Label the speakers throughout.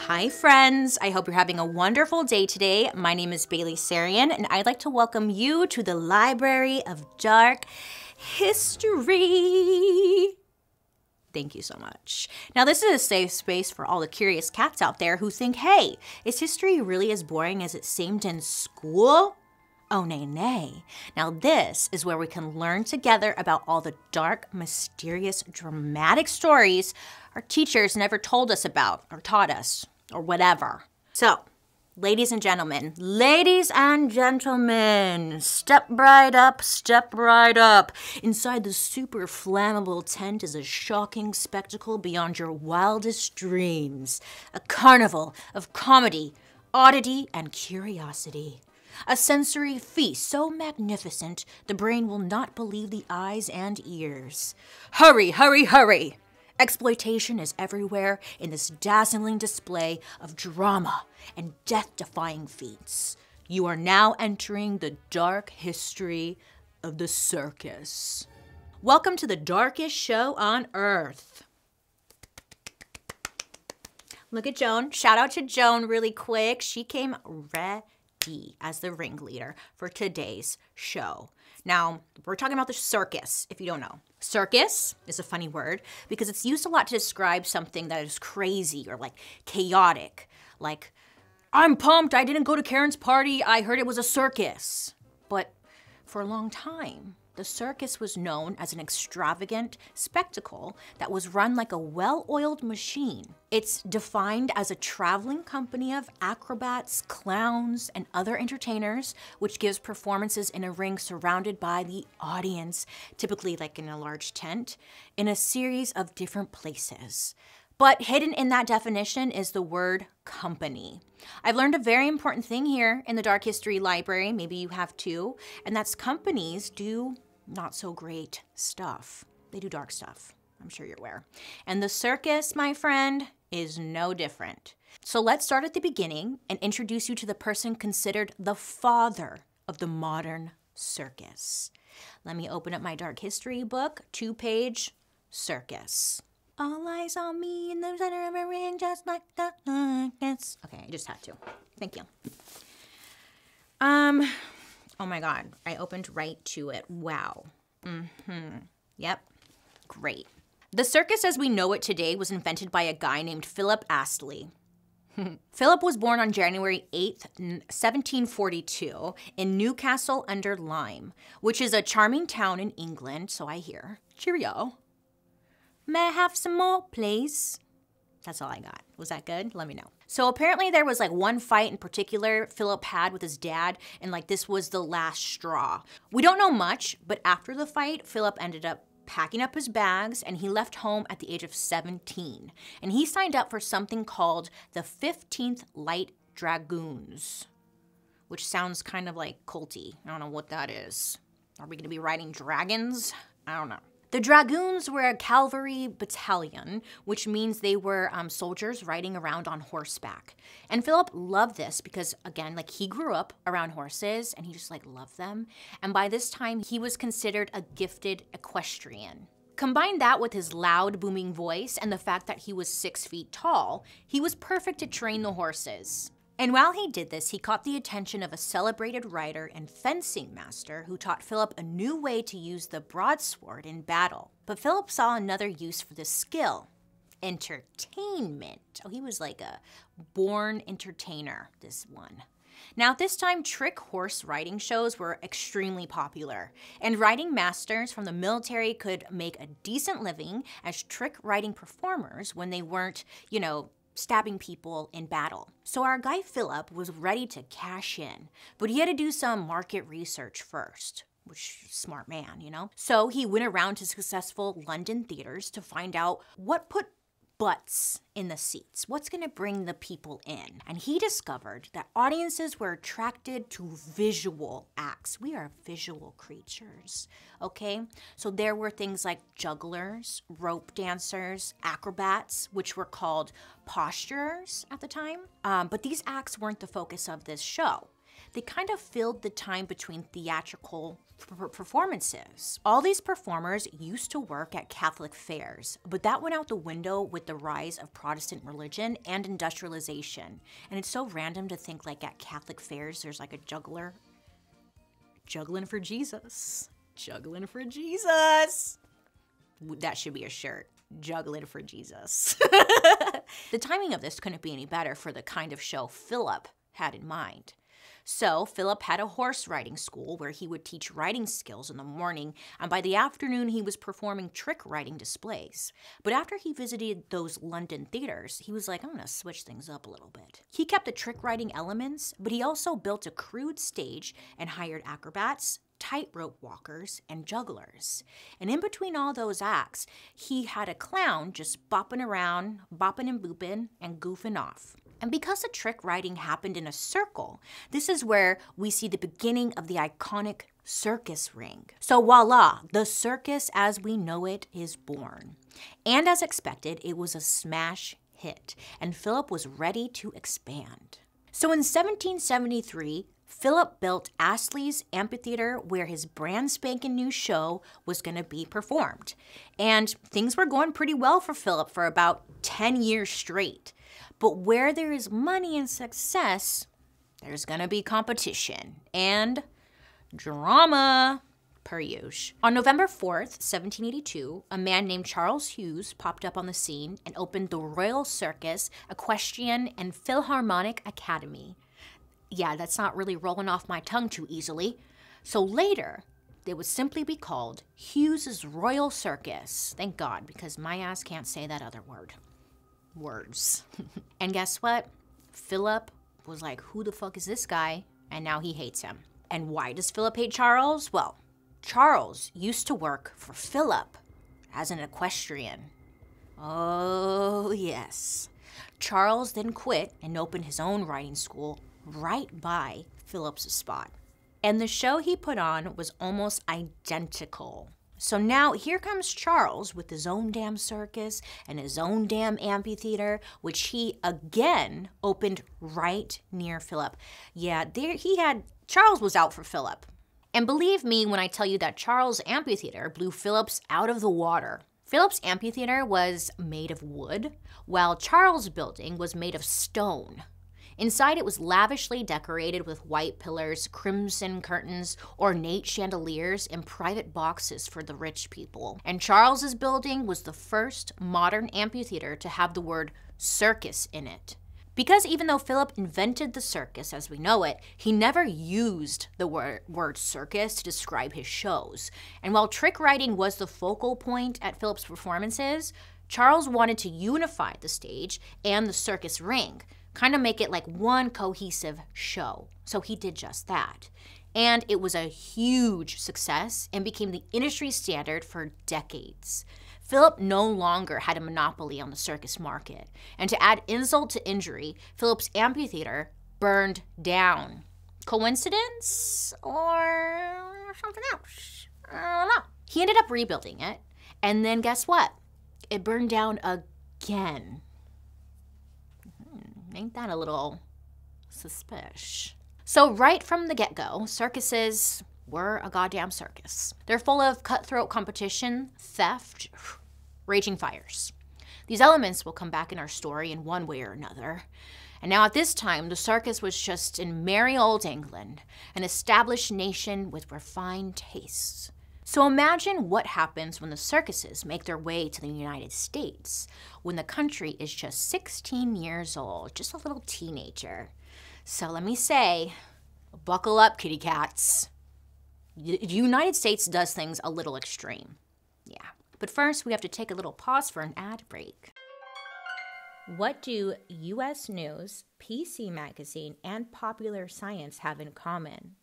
Speaker 1: Hi friends, I hope you're having a wonderful day today. My name is BaileySarian and I'd like to welcome you to the Library of Dark History. Thank you so much. Now this is a safe space for all the curious cats out there who think, hey, is history really as boring as it seemed in school? Oh, nay, nay. Now this is where we can learn together about all the dark, mysterious, dramatic stories our teachers never told us about or taught us or whatever. So, ladies and gentlemen, step right up, step right up. Inside the super flammable tent is a shocking spectacle beyond your wildest dreams. A carnival of comedy, oddity, and curiosity. A sensory feast so magnificent, the brain will not believe the eyes and ears. Hurry, hurry, hurry! Exploitation is everywhere in this dazzling display of drama and death-defying feats. You are now entering the dark history of the circus. Welcome to the darkest show on earth. Look at Joan. Shout out to Joan really quick. She came ready as the ringleader for today's show. Now, we're talking about the circus, if you don't know. Circus is a funny word because it's used a lot to describe something that is crazy or like chaotic. Like, I'm pumped, I didn't go to Karen's party, I heard it was a circus. But for a long time, the circus was known as an extravagant spectacle that was run like a well-oiled machine. It's defined as a traveling company of acrobats, clowns, and other entertainers, which gives performances in a ring surrounded by the audience, typically like in a large tent, in a series of different places. But hidden in that definition is the word company. I've learned a very important thing here in the Dark History Library, maybe you have too, and that's companies do not so great stuff. They do dark stuff, I'm sure you're aware. And the circus, my friend, is no different. So let's start at the beginning and introduce you to the person considered the father of the modern circus. Let me open up my Dark History book, 2-page Circus. All eyes on me in the center of a ring, just like the circus. Okay, I just had to. Thank you. Oh my God, I opened right to it. Wow. Yep, great. The circus as we know it today was invented by a guy named Philip Astley. Philip was born on January 8th, 1742 in Newcastle under Lyme, which is a charming town in England, so I hear. Cheerio. May I have some more, please? That's all I got. Was that good? Let me know. So apparently there was like one fight in particular Philip had with his dad, and like this was the last straw. We don't know much, but after the fight, Philip ended up packing up his bags and he left home at the age of 17. And he signed up for something called the 15th Light Dragoons, which sounds kind of like culty. I don't know what that is. Are we gonna be riding dragons? I don't know. The Dragoons were a cavalry battalion, which means they were soldiers riding around on horseback. And Philip loved this because, again, like he grew up around horses and he just like loved them. And by this time, he was considered a gifted equestrian. Combine that with his loud, booming voice and the fact that he was 6 feet tall, he was perfect to train the horses. And while he did this, he caught the attention of a celebrated rider and fencing master who taught Philip a new way to use the broadsword in battle. But Philip saw another use for this skill: entertainment. Oh, he was like a born entertainer, this one. Now at this time, trick horse riding shows were extremely popular, and riding masters from the military could make a decent living as trick riding performers when they weren't, you know, stabbing people in battle. So our guy Philip was ready to cash in, but he had to do some market research first, which smart man, you know? So he went around to successful London theaters to find out what put butts in the seats. What's gonna bring the people in? And he discovered that audiences were attracted to visual acts. We are visual creatures, okay? So there were things like jugglers, rope dancers, acrobats, which were called posturers at the time. But these acts weren't the focus of this show. they kind of filled the time between theatrical performances. All these performers used to work at Catholic fairs, but that went out the window with the rise of Protestant religion and industrialization. And it's so random to think like at Catholic fairs, there's like a juggler juggling for Jesus. Juggling for Jesus. That should be a shirt. Juggling for Jesus. The timing of this couldn't be any better for the kind of show Philip had in mind. So Philip had a horse riding school where he would teach riding skills in the morning, and by the afternoon he was performing trick riding displays. But after he visited those London theaters, he was like, I'm gonna switch things up a little bit. He kept the trick riding elements, but he also built a crude stage and hired acrobats, tightrope walkers, and jugglers. And in between all those acts, he had a clown just bopping around, bopping and booping, and goofing off. And because the trick riding happened in a circle, this is where we see the beginning of the iconic circus ring. So voila, the circus as we know it is born. And as expected, it was a smash hit, and Philip was ready to expand. So in 1773, Philip built Astley's Amphitheater where his brand spanking new show was going to be performed. And things were going pretty well for Philip for about 10 years straight. But where there is money and success, there's going to be competition and drama, per usual. On November 4th, 1782, a man named Charles Hughes popped up on the scene and opened the Royal Circus, Equestrian, and Philharmonic Academy. Yeah, that's not really rolling off my tongue too easily. So later, they would simply be called Hughes's Royal Circus. Thank God, because my ass can't say that other word. Words. And guess what? Philip was like, who the fuck is this guy? And now he hates him. And why does Philip hate Charles? Well, Charles used to work for Philip as an equestrian. Oh, yes. Charles then quit and opened his own riding school right by Philip's spot. And the show he put on was almost identical. So now here comes Charles with his own damn circus and his own damn amphitheater, which he again opened right near Philip. Yeah, Charles was out for Philip. And believe me when I tell you that Charles' amphitheater blew Philip's out of the water. Philip's amphitheater was made of wood, while Charles' building was made of stone. Inside, it was lavishly decorated with white pillars, crimson curtains, ornate chandeliers, and private boxes for the rich people. And Charles's building was the first modern amphitheater to have the word circus in it. Because even though Philip invented the circus as we know it, he never used the word circus to describe his shows. And while trick riding was the focal point at Philip's performances, Charles wanted to unify the stage and the circus ring, kind of make it like one cohesive show. So he did just that. And it was a huge success and became the industry standard for decades. Philip no longer had a monopoly on the circus market. And to add insult to injury, Philip's amphitheater burned down. Coincidence or something else? I don't know. He ended up rebuilding it, and then guess what? It burned down again. Ain't that a little suspicious? So right from the get-go, circuses were a goddamn circus. They're full of cutthroat competition, theft, raging fires. These elements will come back in our story in one way or another. And now at this time, the circus was just in merry old England, an established nation with refined tastes. So imagine what happens when the circuses make their way to the United States, when the country is just 16 years old, just a little teenager. So let me say, buckle up, kitty cats. The United States does things a little extreme. Yeah. But first, we have to take a little pause for an ad break. What do U.S. News, PC Magazine, and Popular Science have in common?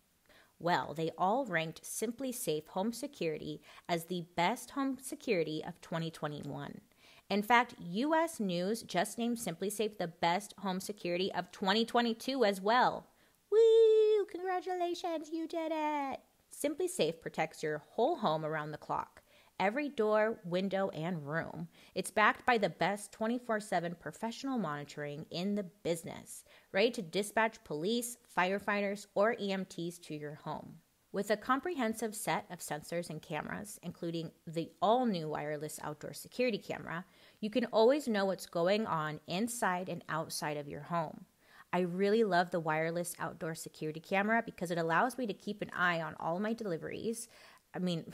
Speaker 1: Well, they all ranked Simply Safe Home Security as the best home security of 2021. In fact, U.S. News just named Simply Safe the best home security of 2022 as well. Woo! Congratulations, you did it! Simply Safe protects your whole home around the clock. every door, window, and room. It's backed by the best 24/7 professional monitoring in the business, ready to dispatch police, firefighters, or EMTs to your home. With a comprehensive set of sensors and cameras, including the all-new wireless outdoor security camera, you can always know what's going on inside and outside of your home. I really love the wireless outdoor security camera because it allows me to keep an eye on all my deliveries. I mean,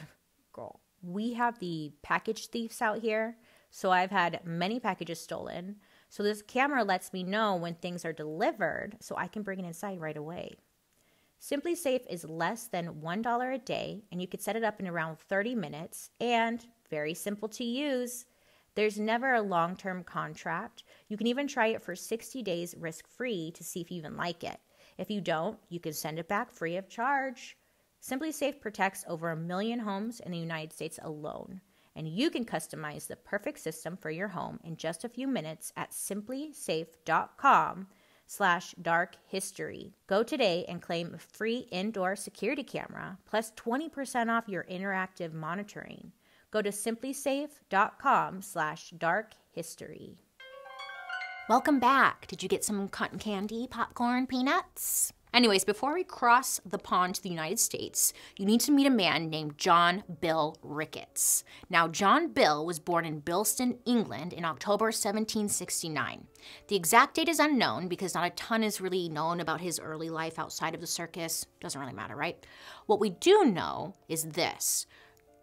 Speaker 1: girl, we have the package thieves out here, so I've had many packages stolen. So this camera lets me know when things are delivered so I can bring it inside right away. Simply Safe is less than $1 a day, and you can set it up in around 30 minutes, and very simple to use. There's never a long-term contract. You can even try it for 60 days risk-free to see if you even like it. If you don't, you can send it back free of charge. Simply Safe protects over 1 million homes in the United States alone, and you can customize the perfect system for your home in just a few minutes at simplysafe.com/darkhistory. Go today and claim a free indoor security camera plus 20% off your interactive monitoring. Go to simplysafe.com/darkhistory. Welcome back. Did you get some cotton candy, popcorn, peanuts? Anyways, before we cross the pond to the United States, you need to meet a man named John Bill Ricketts. Now, John Bill was born in Bilston, England in October 1769. The exact date is unknown because not a ton is really known about his early life outside of the circus. Doesn't really matter, right? What we do know is this.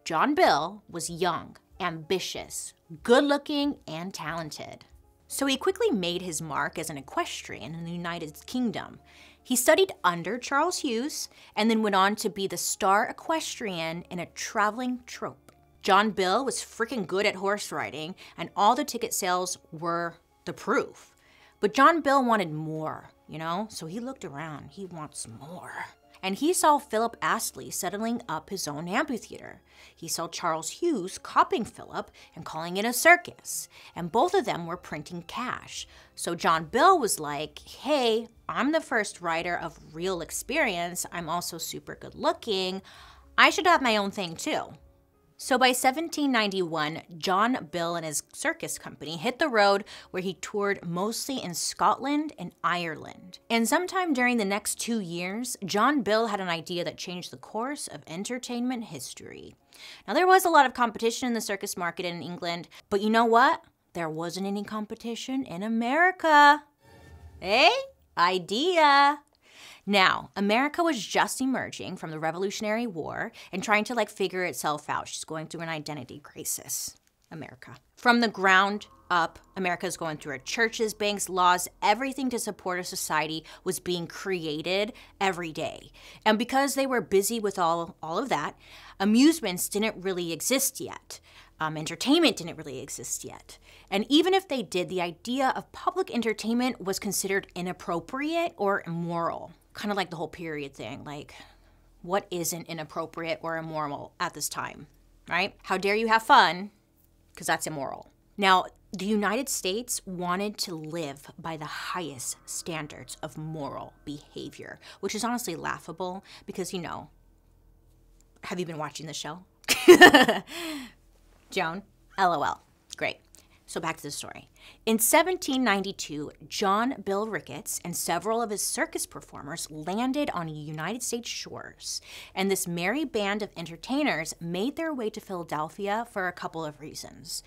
Speaker 1: John Bill was young, ambitious, good-looking, and talented. So he quickly made his mark as an equestrian in the United Kingdom. He studied under Charles Hughes and then went on to be the star equestrian in a traveling troupe. John Bill was freaking good at horse riding, and all the ticket sales were the proof. But John Bill wanted more, so he looked around. He wants more. And he saw Philip Astley settling up his own amphitheater. He saw Charles Hughes copying Philip and calling it a circus. And both of them were printing cash. So John Bill was like, hey, I'm the first rider of real experience. I'm also super good looking. I should have my own thing too. So by 1791, John Bill and his circus company hit the road where he toured mostly in Scotland and Ireland. And sometime during the next 2 years, John Bill had an idea that changed the course of entertainment history. Now, there was a lot of competition in the circus market in England, but you know what? There wasn't any competition in America. Hey, idea. Now, America was just emerging from the Revolutionary War and trying to figure itself out. She's going through an identity crisis. America. From the ground up, America is going through it. Churches, banks, laws, everything to support a society was being created every day. And because they were busy with all of that, amusements didn't really exist yet. Entertainment didn't really exist yet. And even if they did, the idea of public entertainment was considered inappropriate or immoral. Kind of like the whole period thing. What isn't inappropriate or immoral at this time, right? How dare you have fun? Because that's immoral. Now, the United States wanted to live by the highest standards of moral behavior, which is honestly laughable because, have you been watching the show? Joan? LOL. Great. So back to the story. In 1792, John Bill Ricketts and several of his circus performers landed on United States shores, and this merry band of entertainers made their way to Philadelphia for a couple of reasons.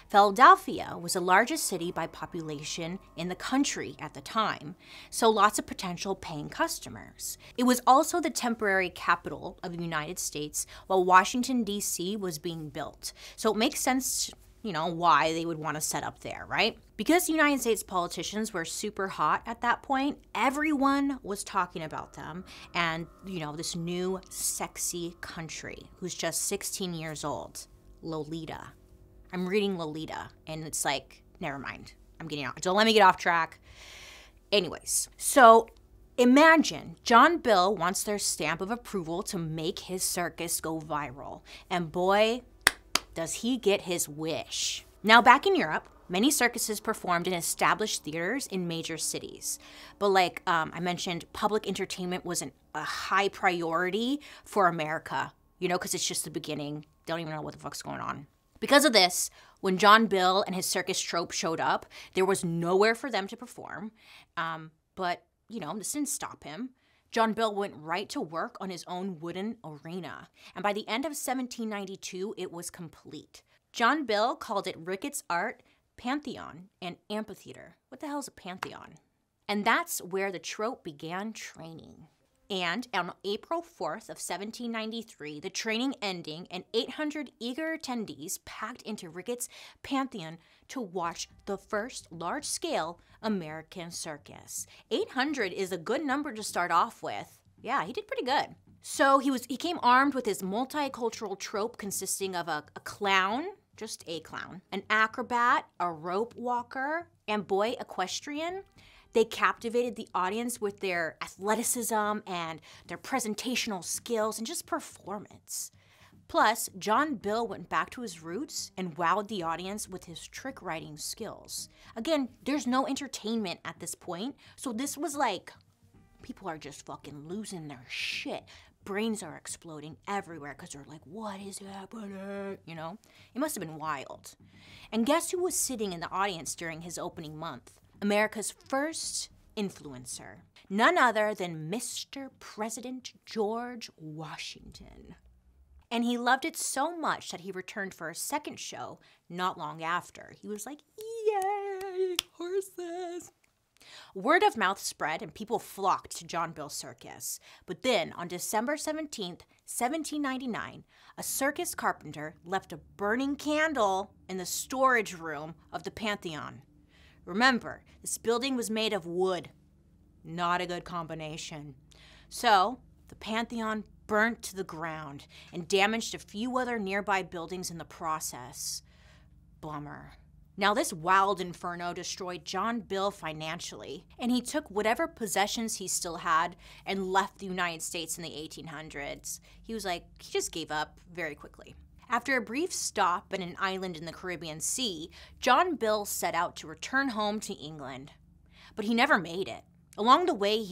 Speaker 1: Philadelphia was the largest city by population in the country at the time, so lots of potential paying customers. It was also the temporary capital of the United States while Washington, D.C. was being built, so it makes sense why they would want to set up there, right? Because the United States politicians were super hot at that point, everyone was talking about them and, this new sexy country who's just 16 years old, Lolita. I'm reading Lolita and it's never mind. I'm getting off. Don't let me get off track. Anyways, so imagine John Bill wants their stamp of approval to make his circus go viral. And boy, does he get his wish. Now, back in Europe, many circuses performed in established theaters in major cities. But I mentioned, public entertainment wasn't a high priority for America you know, because it's just the beginning. They don't even know what the fuck's going on. Because of this, when John Bill and his circus troupe showed up, there was nowhere for them to perform. But, you know, this didn't stop him. John Bill went right to work on his own wooden arena. And by the end of 1792, it was complete. John Bill called it Ricketts Art Pantheon and Amphitheater. What the hell is a pantheon? And that's where the troupe began training. And on April 4th of 1793, the training ending and 800 eager attendees packed into Ricketts Pantheon to watch the first large-scale American circus. 800 is a good number to start off with. Yeah, he did pretty good. So he came armed with his multicultural troupe consisting of a clown, just a clown, an acrobat, a rope walker, and boy equestrian. They captivated the audience with their athleticism and their presentational skills and just performance. Plus, John Bill went back to his roots and wowed the audience with his trick writing skills. Again, there's no entertainment at this point, so this was like, people are just fucking losing their shit. Brains are exploding everywhere because they're like, what is happening? You know? It must have been wild. And guess who was sitting in the audience during his opening month? America's first influencer. None other than Mr. President George Washington. And he loved it so much that he returned for a second show not long after. He was like, yay, horses. Word of mouth spread and people flocked to John Bill's circus. But then, on December 17th, 1799, a circus carpenter left a burning candle in the storage room of the Pantheon. Remember, this building was made of wood. Not a good combination. So, the Pantheon burnt to the ground and damaged a few other nearby buildings in the process. Bummer. Now, this wild inferno destroyed John Bill financially, and he took whatever possessions he still had and left the United States in the 1800s. He just gave up very quickly. After a brief stop at an island in the Caribbean Sea, John Bill set out to return home to England. But he never made it. Along the way,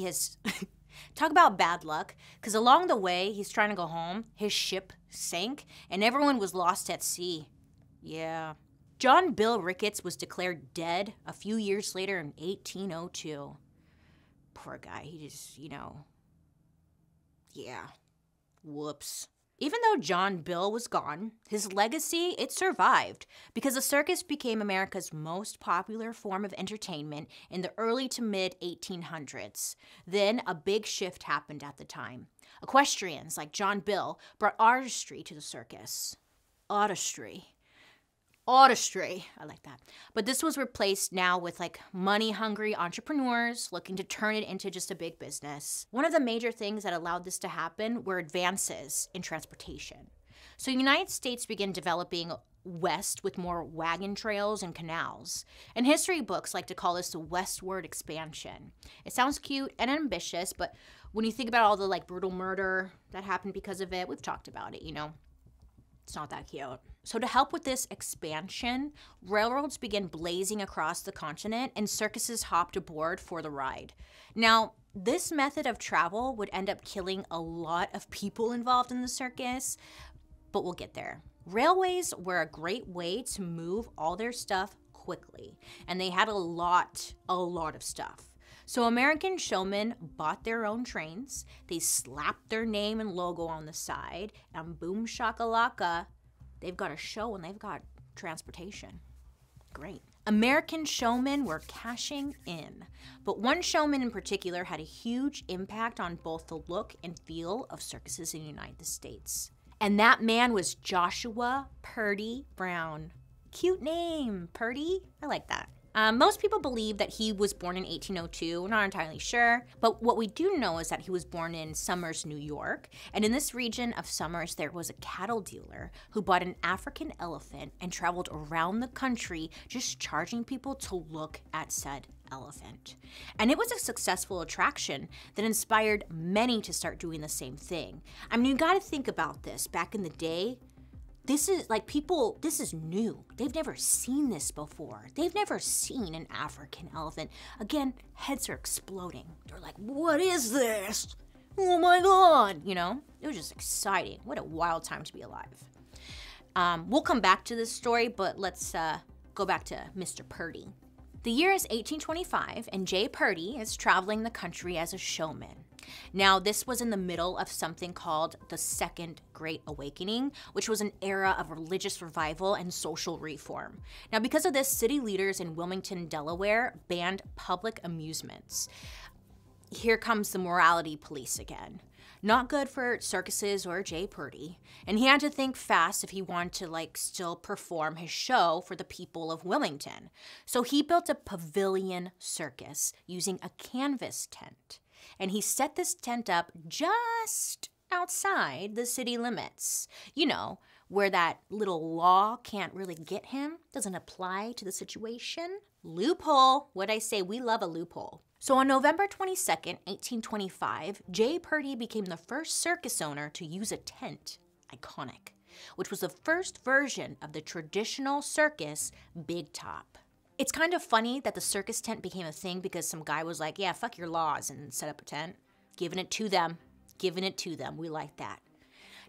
Speaker 1: talk about bad luck, because along the way, he's trying to go home, his ship sank, and everyone was lost at sea. Yeah. John Bill Ricketts was declared dead a few years later in 1802. Poor guy, he just, yeah. Whoops. Even though John Bill was gone, his legacy, it survived because the circus became America's most popular form of entertainment in the early to mid 1800s. Then a big shift happened at the time. Equestrians like John Bill brought artistry to the circus. Artistry, I like that. But this was replaced now with money-hungry entrepreneurs looking to turn it into just a big business. One of the major things that allowed this to happen were advances in transportation. So the United States began developing west with more wagon trails and canals. And history books like to call this the westward expansion. It sounds cute and ambitious, but when you think about all the brutal murder that happened because of it, we've talked about it, It's not that cute. So to help with this expansion, railroads began blazing across the continent and circuses hopped aboard for the ride. Now, this method of travel would end up killing a lot of people involved in the circus, but we'll get there. Railways were a great way to move all their stuff quickly, and they had a lot of stuff. So American showmen bought their own trains, they slapped their name and logo on the side, and boom shakalaka, they've got a show and they've got transportation. Great. American showmen were cashing in, but one showman in particular had a huge impact on both the look and feel of circuses in the United States. And that man was Joshua Purdy Brown. Cute name, Purdy. I like that. Most people believe that he was born in 1802. We're not entirely sure, but what we do know is that he was born in Somers, New York, and in this region of Somers, there was a cattle dealer who bought an African elephant and traveled around the country just charging people to look at said elephant. And it was a successful attraction that inspired many to start doing the same thing. I mean, you gotta think about this. Back in the day, this is new. They've never seen this before. They've never seen an African elephant. Again, heads are exploding. They're like, what is this? oh my God, you know? It was just exciting. What a wild time to be alive. We'll come back to this story, but let's go back to Mr. Purdy. The year is 1825, and J. Purdy is traveling the country as a showman. Now, this was in the middle of something called the Second Great Awakening, which was an era of religious revival and social reform. Now, because of this, city leaders in Wilmington, Delaware, banned public amusements. Here comes the morality police again. Not good for circuses or J. Purdy, and he had to think fast if he wanted to still perform his show for the people of Wilmington. So he built a pavilion circus using a canvas tent, and he set this tent up just outside the city limits. You know, where that little law can't really get him, doesn't apply to the situation. Loophole. What'd I say? We love a loophole. So on November 22nd, 1825, J. Purdy became the first circus owner to use a tent, iconic, which was the first version of the traditional circus big top. It's kind of funny that the circus tent became a thing because some guy was like, yeah, fuck your laws, and set up a tent. Giving it to them. Giving it to them. We like that.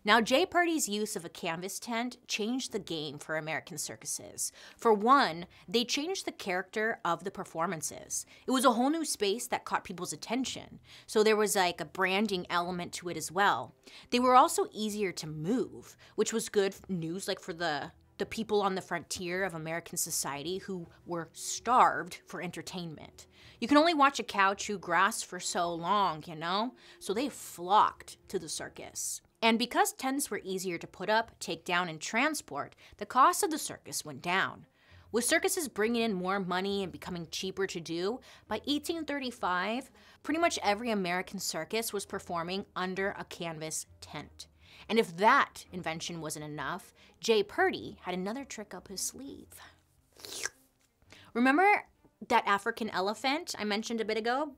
Speaker 1: Now, J. Purdy's use of a canvas tent changed the game for American circuses. For one, they changed the character of the performances. It was a whole new space that caught people's attention, so there was a branding element to it as well. They were also easier to move, which was good news for the people on the frontier of American society who were starved for entertainment. You can only watch a cow chew grass for so long, you know? So they flocked to the circus. And because tents were easier to put up, take down, and transport, the cost of the circus went down. With circuses bringing in more money and becoming cheaper to do, by 1835, pretty much every American circus was performing under a canvas tent. And if that invention wasn't enough, J. Purdy had another trick up his sleeve. Remember that African elephant I mentioned a bit ago?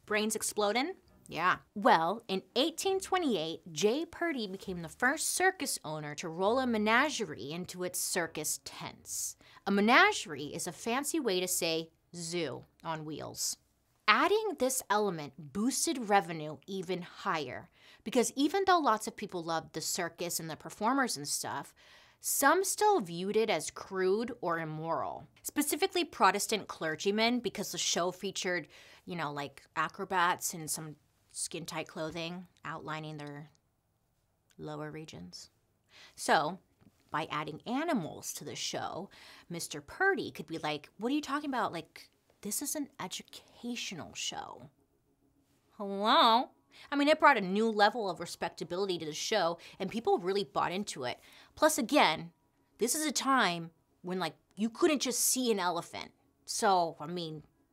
Speaker 1: Brains exploding? Yeah. Well, in 1828, J. Purdy became the first circus owner to roll a menagerie into its circus tents. A menagerie is a fancy way to say zoo on wheels. Adding this element boosted revenue even higher, because even though lots of people loved the circus and the performers and stuff, some still viewed it as crude or immoral. Specifically Protestant clergymen, because the show featured, acrobats in some skin-tight clothing, outlining their lower regions. So, by adding animals to the show, Mr. Purdy could be like, what are you talking about? This is an educational show. Hello? It brought a new level of respectability to the show, and people really bought into it. Plus, again, this is a time when, you couldn't just see an elephant. So,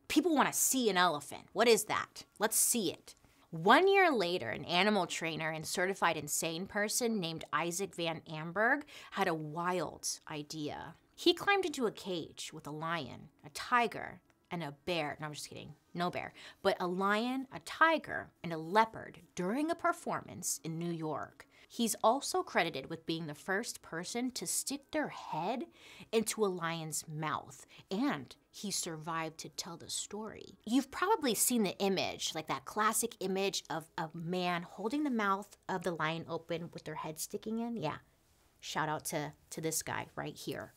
Speaker 1: people want to see an elephant. What is that? Let's see it. 1 year later, an animal trainer and certified insane person named Isaac Van Amberg had a wild idea. He climbed into a cage with a lion, a tiger, and a bear. No, I'm just kidding. No bear. But a lion, a tiger, and a leopard during a performance in New York. He's also credited with being the first person to stick their head into a lion's mouth, and he survived to tell the story. You've probably seen the image, that classic image of a man holding the mouth of the lion open with their head sticking in. Yeah, shout out to this guy right here.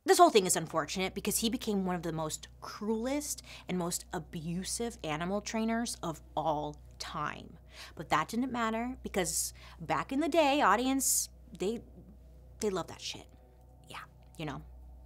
Speaker 1: This whole thing is unfortunate because he became one of the most cruelest and most abusive animal trainers of all time. But that didn't matter because back in the day, audience, they love that shit. Yeah,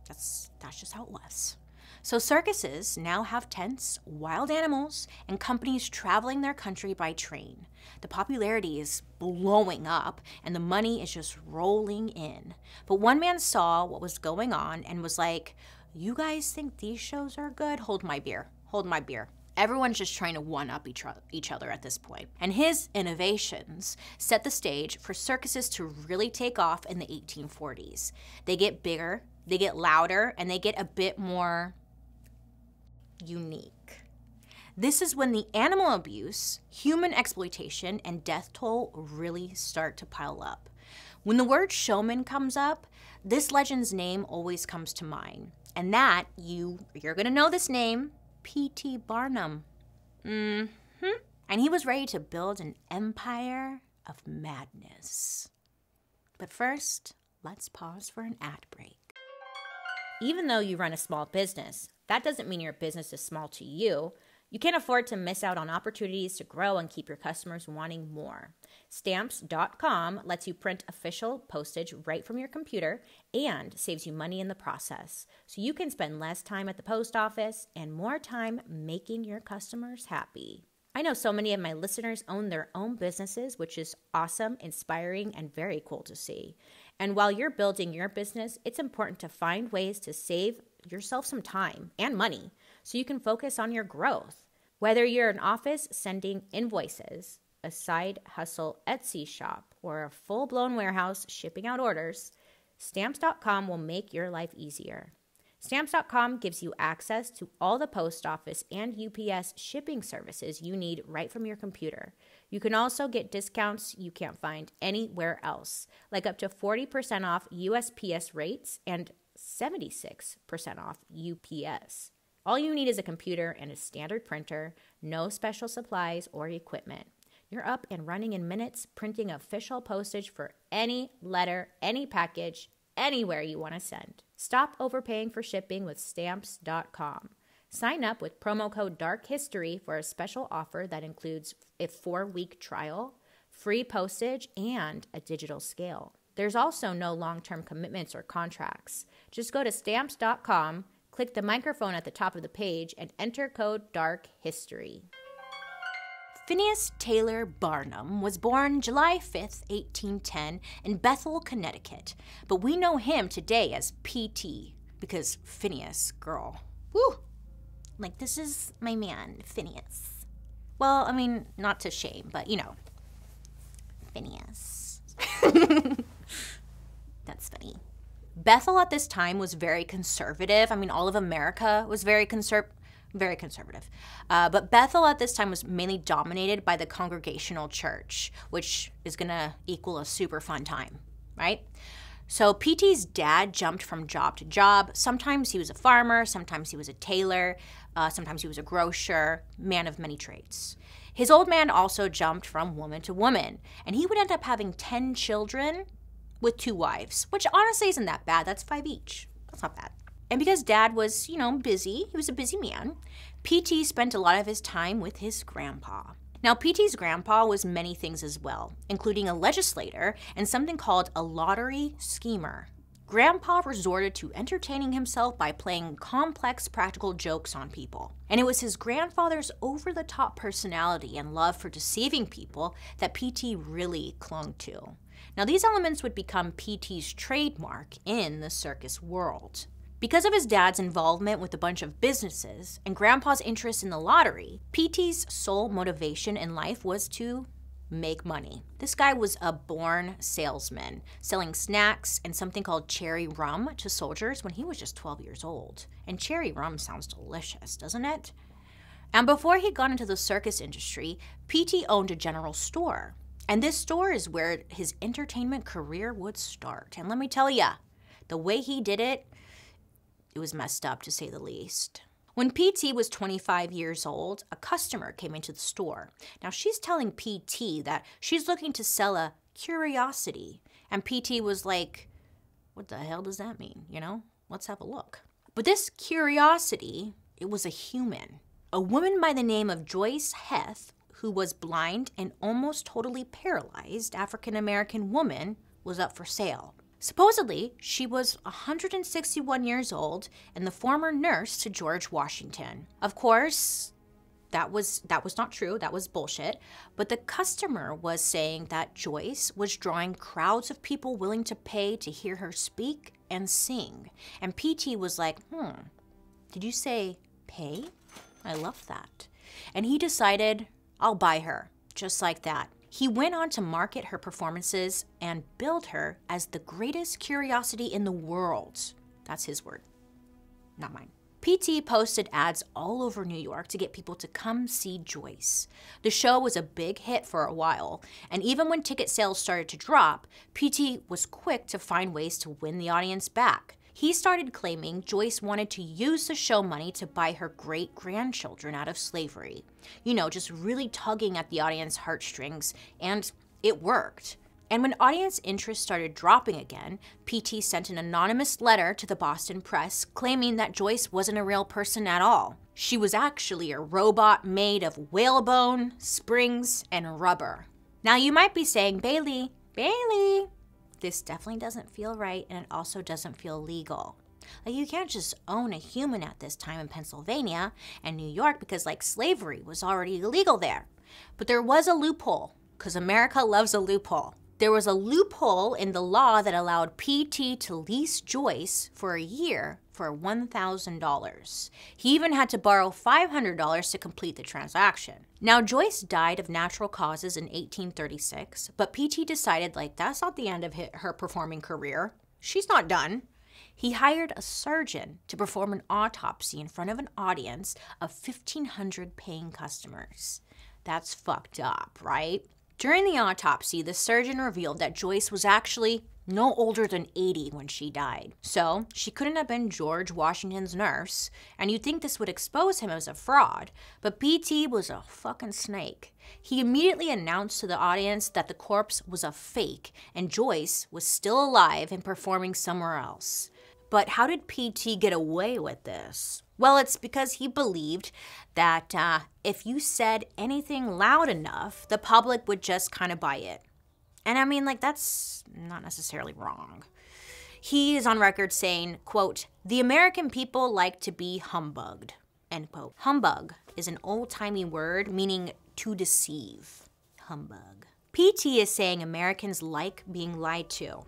Speaker 1: that's just how it was. So circuses now have tents, wild animals, and companies traveling their country by train. The popularity is blowing up, and the money is just rolling in. But one man saw what was going on and was like, you guys think these shows are good? Hold my beer. Hold my beer. Everyone's just trying to one-up each other at this point. And his innovations set the stage for circuses to really take off in the 1840s. They get bigger, they get louder, and they get a bit more unique. This is when the animal abuse, human exploitation, and death toll really start to pile up. When the word showman comes up, this legend's name always comes to mind. And that, you're gonna know this name, P.T. Barnum. I and he was ready to build an empire of madness. But first, let's pause for an ad break. Even though you run a small business, that doesn't mean your business is small to you. You can't afford to miss out on opportunities to grow and keep your customers wanting more. Stamps.com lets you print official postage right from your computer and saves you money in the process. So you can spend less time at the post office and more time making your customers happy. I know so many of my listeners own their own businesses, which is awesome, inspiring, and very cool to see. And while you're building your business, it's important to find ways to save yourself some time and money so you can focus on your growth. Whether you're an office sending invoices, a side hustle Etsy shop, or a full-blown warehouse shipping out orders, Stamps.com will make your life easier. Stamps.com gives you access to all the post office and UPS shipping services you need right from your computer. You can also get discounts you can't find anywhere else, like up to 40% off USPS rates and 76% off UPS. All you need is a computer and a standard printer, no special supplies or equipment. You're up and running in minutes, printing official postage for any letter, any package, anywhere you want to send. Stop overpaying for shipping with Stamps.com. Sign up with promo code DARKHISTORY for a special offer that includes a 4-week trial, free postage, and a digital scale. There's also no long-term commitments or contracts. Just go to Stamps.com, click the microphone at the top of the page, and enter code DARKHISTORY. Phineas Taylor Barnum was born July 5th, 1810 in Bethel, Connecticut, but we know him today as P.T. because Phineas, girl. Woo! Like, this is my man, Phineas. Well, I mean, not to shame, but, you know, Phineas. That's funny. Bethel at this time was very conservative. I mean, all of America was very conservative. But Bethel at this time was mainly dominated by the Congregational Church, which is going to equal a super fun time, right? So PT's dad jumped from job to job. Sometimes he was a farmer, sometimes he was a tailor, sometimes he was a grocer, man of many trades. His old man also jumped from woman to woman, and he would end up having 10 children with 2 wives, which honestly isn't that bad. That's 5 each. That's not bad. And because dad was, busy, he was a busy man, PT spent a lot of his time with his grandpa. Now, PT's grandpa was many things as well, including a legislator and something called a lottery schemer. Grandpa resorted to entertaining himself by playing complex practical jokes on people. And it was his grandfather's over-the-top personality and love for deceiving people that PT really clung to. Now, these elements would become PT's trademark in the circus world. Because of his dad's involvement with a bunch of businesses and Grandpa's interest in the lottery, PT's sole motivation in life was to make money. This guy was a born salesman, selling snacks and something called cherry rum to soldiers when he was just 12 years old. And cherry rum sounds delicious, doesn't it? And before he got into the circus industry, PT owned a general store. And this store is where his entertainment career would start. And let me tell ya, the way he did it, it was messed up, to say the least. When PT was 25 years old, a customer came into the store. Now, she's telling PT that she's looking to sell a curiosity. And PT was like, what the hell does that mean? Let's have a look. But this curiosity, it was a human. A woman by the name of Joyce Heth, who was blind and almost totally paralyzed African-American woman, was up for sale. Supposedly, she was 161 years old and the former nurse to George Washington. Of course, that was not true. That was bullshit. But the customer was saying that Joyce was drawing crowds of people willing to pay to hear her speak and sing. And PT was like, did you say pay? I love that. And he decided, I'll buy her, just like that. He went on to market her performances and build her as the greatest curiosity in the world. That's his word, not mine. PT posted ads all over New York to get people to come see Joyce. The show was a big hit for a while, and even when ticket sales started to drop, PT was quick to find ways to win the audience back. He started claiming Joyce wanted to use the show money to buy her great-grandchildren out of slavery. You know, just really tugging at the audience heartstrings, and it worked. And when audience interest started dropping again, PT sent an anonymous letter to the Boston press claiming that Joyce wasn't a real person at all. She was actually a robot made of whalebone, springs, and rubber. Now you might be saying, Bailey, this definitely doesn't feel right, and it also doesn't feel legal. Like, you can't just own a human at this time in Pennsylvania and New York because, like, slavery was already illegal there. But there was a loophole, because America loves a loophole. There was a loophole in the law that allowed PT to lease Joyce for a year for $1,000. He even had to borrow $500 to complete the transaction. Now, Joyce died of natural causes in 1836, but PT decided, like, that's not the end of her performing career. She's not done. He hired a surgeon to perform an autopsy in front of an audience of 1,500 paying customers. That's fucked up, right? During the autopsy, the surgeon revealed that Joyce was actually no older than 80 when she died. So she couldn't have been George Washington's nurse, and you'd think this would expose him as a fraud, but PT was a fucking snake. He immediately announced to the audience that the corpse was a fake, and Joyce was still alive and performing somewhere else. But how did PT get away with this? Well, it's because he believed that if you said anything loud enough, the public would just kind of buy it. And I mean, like, that's not necessarily wrong. He is on record saying, quote, "The American people like to be humbugged," end quote. Humbug is an old-timey word meaning to deceive. Humbug. PT is saying Americans like being lied to.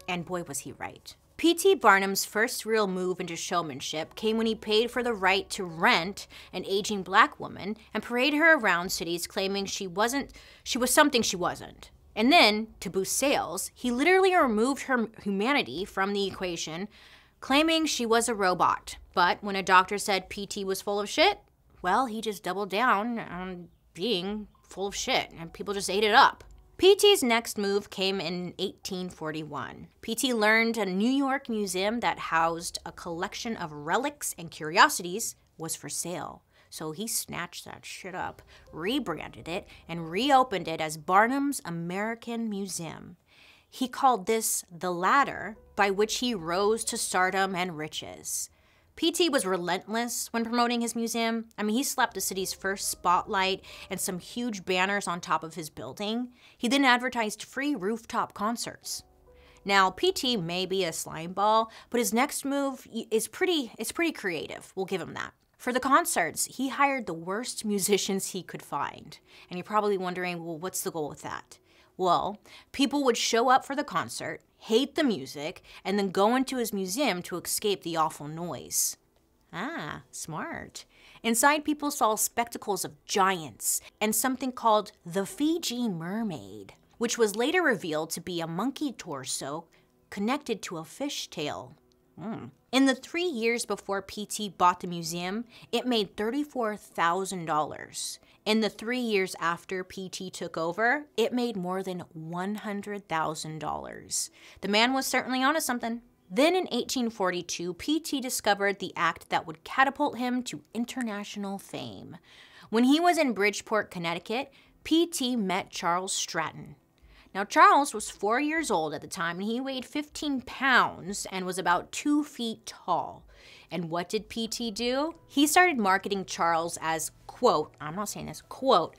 Speaker 1: And boy, was he right. P.T. Barnum's first real move into showmanship came when he paid for the right to rent an aging black woman and parade her around cities claiming she was something she wasn't. And then, to boost sales, he literally removed her humanity from the equation, claiming she was a robot. But when a doctor said PT was full of shit, well, he just doubled down on being full of shit, and people just ate it up. PT's next move came in 1841. PT learned a New York museum that housed a collection of relics and curiosities was for sale. So he snatched that shit up, rebranded it, and reopened it as Barnum's American Museum. He called this the ladder by which he rose to stardom and riches. PT was relentless when promoting his museum. I mean, he slapped the city's first spotlight and some huge banners on top of his building. He then advertised free rooftop concerts. Now, PT may be a slime ball, but his next move is pretty creative. We'll give him that. For the concerts, he hired the worst musicians he could find. And you're probably wondering, well, what's the goal with that? Well, people would show up for the concert, hate the music, and then go into his museum to escape the awful noise. Ah, smart. Inside, people saw spectacles of giants and something called the Fiji Mermaid, which was later revealed to be a monkey torso connected to a fish tail. In the 3 years before PT bought the museum, it made $34,000. In the 3 years after PT took over, it made more than $100,000. The man was certainly onto something. Then in 1842, PT discovered the act that would catapult him to international fame. When he was in Bridgeport, Connecticut, PT met Charles Stratton. Now, Charles was 4 years old at the time, and he weighed 15 pounds and was about 2 feet tall. And what did PT do? He started marketing Charles as, quote, I'm not saying this, quote,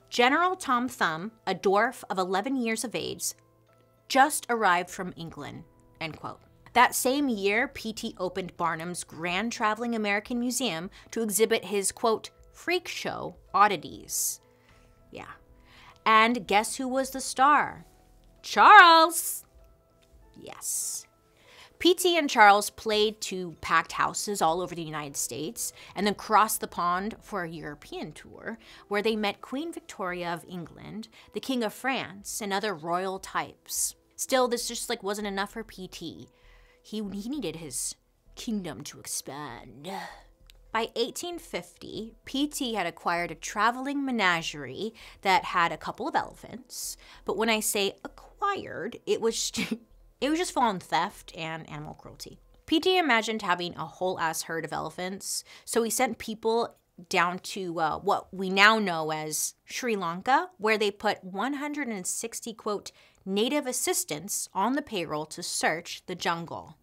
Speaker 1: General Tom Thumb, a dwarf of 11 years of age, just arrived from England, end quote. That same year, PT opened Barnum's Grand Traveling American Museum to exhibit his, quote, freak show oddities. Yeah. And guess who was the star? Charles! Yes. PT and Charles played to packed houses all over the United States and then crossed the pond for a European tour where they met Queen Victoria of England, the King of France, and other royal types. Still, this just wasn't enough for PT. He needed his kingdom to expand. By 1850, PT had acquired a traveling menagerie that had a couple of elephants. But when I say acquired, it was just full-on theft and animal cruelty. PT imagined having a whole ass herd of elephants, so he sent people down to what we now know as Sri Lanka, where they put 160, quote, native assistants on the payroll to search the jungle.